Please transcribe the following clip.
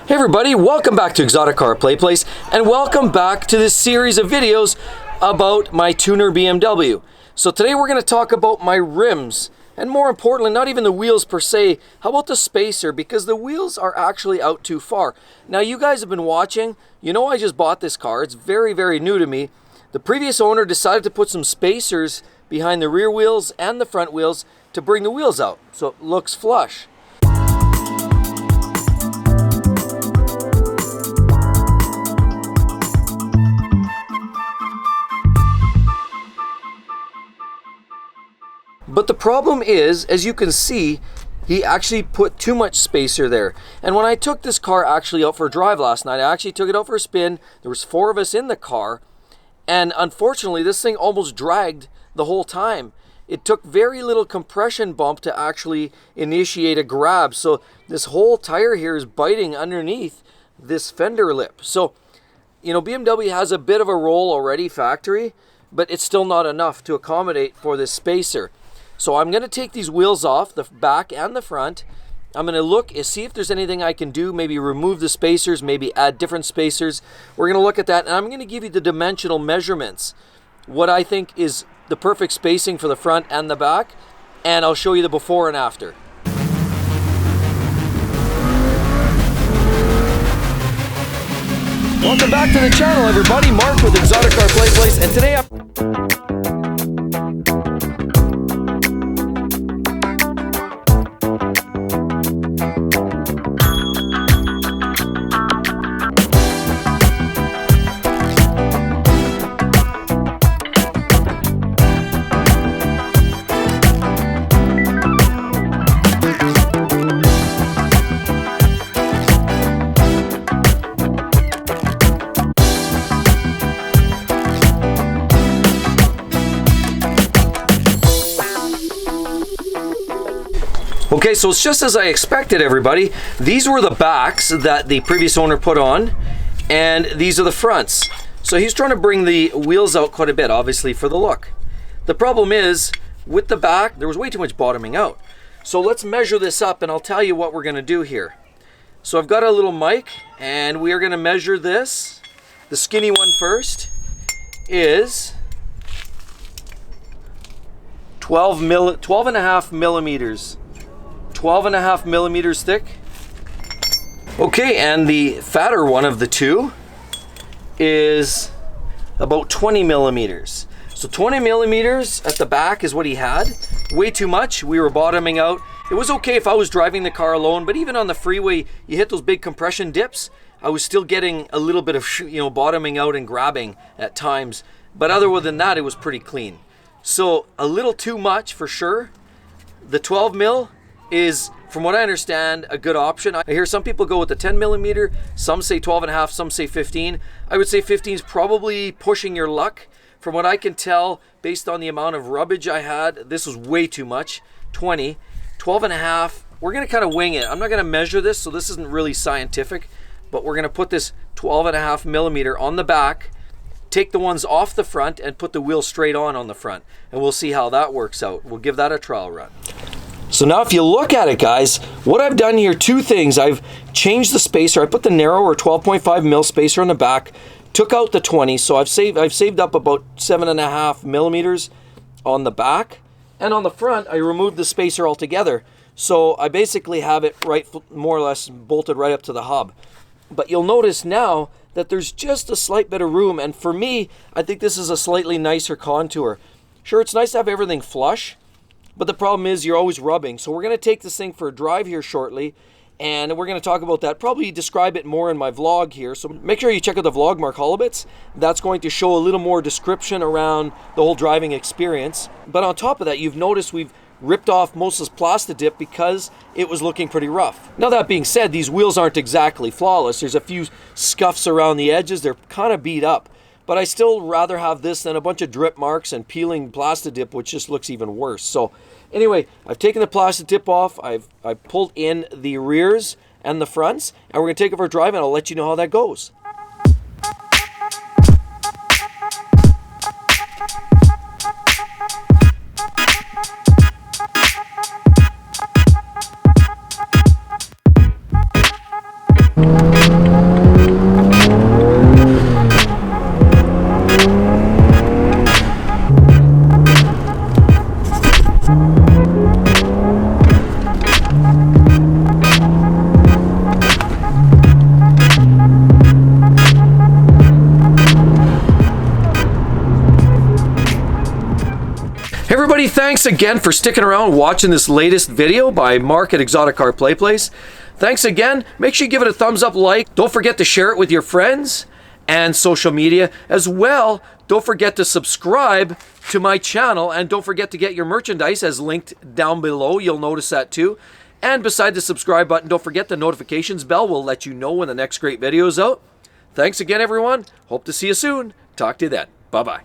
Hey everybody, welcome back to Exotic Car Play Place, and welcome back to this series of videos about my tuner BMW. So today we're going to talk about my rims, and more importantly, not even the wheels per se, how about the spacer, because the wheels are actually out too far. Now you guys have been watching, you know I just bought this car, it's very new to me. The previous owner decided to put some spacers behind the rear wheels and the front wheels to bring the wheels out, so it looks flush. But the problem is, as you can see, he actually put too much spacer there. And when I took this car actually out for a drive last night, I actually took it out for a spin. There was 4 of us in the car. And unfortunately, this thing almost dragged the whole time. It took very little compression bump to actually initiate a grab. So this whole tire here is biting underneath this fender lip. So, you know, BMW has a bit of a roll already factory, but it's still not enough to accommodate for this spacer. So I'm going to take these wheels off, the back and the front. I'm going to look and see if there's anything I can do, maybe remove the spacers, maybe add different spacers. We're going to look at that, and I'm going to give you the dimensional measurements, what I think is the perfect spacing for the front and the back, and I'll show you the before and after. Welcome back to the channel, everybody. Mark with Exotic Car Play Place, and today Okay, so it's just as I expected, everybody. These were the backs that the previous owner put on, and these are the fronts. So he's trying to bring the wheels out quite a bit, obviously, for the look. The problem is, with the back, there was way too much bottoming out. So let's measure this up, and I'll tell you what we're going to do here. So I've got a little mic, and we are going to measure this. The skinny one first is 12.5 millimeters. 12.5 millimeters thick. Okay, and the fatter one of the two is about 20 millimeters. So 20 millimeters at the back is what he had. Way too much. We were bottoming out. It was okay if I was driving the car alone, but even on the freeway, you hit those big compression dips. I was still getting a little bit of, bottoming out and grabbing at times. But other than that, it was pretty clean. So a little too much for sure. The 12 mil is, from what I understand, a good option. I hear some people go with the 10 millimeter, some say 12.5, some say 15. I would say 15 is probably pushing your luck. From what I can tell, based on the amount of rubbage I had, this was way too much. 20, 12.5, we're gonna kind of wing it. I'm not gonna measure this, so this isn't really scientific, but we're gonna put this 12.5 millimeter on the back, take the ones off the front, and put the wheel straight on the front. And we'll see how that works out. We'll give that a trial run. So now if you look at it, guys, what I've done here, 2 things. I've changed the spacer. I put the narrower 12.5 mil spacer on the back, took out the 20, so I've saved up about 7.5 millimeters on the back. And on the front, I removed the spacer altogether. So I basically have it right, more or less bolted right up to the hub. But you'll notice now that there's just a slight bit of room, and for me, I think this is a slightly nicer contour. Sure, it's nice to have everything flush, but the problem is you're always rubbing. So we're going to take this thing for a drive here shortly, and we're going to talk about that. Probably describe it more in my vlog here. So make sure you check out the vlog, Mark Holobits. That's going to show a little more description around the whole driving experience. But on top of that, you've noticed we've ripped off most of this Plastidip because it was looking pretty rough. Now that being said, these wheels aren't exactly flawless. There's a few scuffs around the edges. They're kind of beat up. But I still rather have this than a bunch of drip marks and peeling Plastidip, which just looks even worse. So anyway, I've taken the Plastidip off. I've pulled in the rears and the fronts, and we're going to take it for a drive, and I'll let you know how that goes. everybody, thanks again for sticking around watching this latest video by Mark at Exotic Car Play Place. Thanks again. Make sure you give it a thumbs up, like. Don't forget to share it with your friends and social media as well. Don't forget to subscribe to my channel, and don't forget to get your merchandise as linked down below. You'll notice that too. And beside the subscribe button, don't forget the notifications bell will let you know when the next great video is out. Thanks again, everyone. Hope to see you soon. Talk to you then. Bye-bye.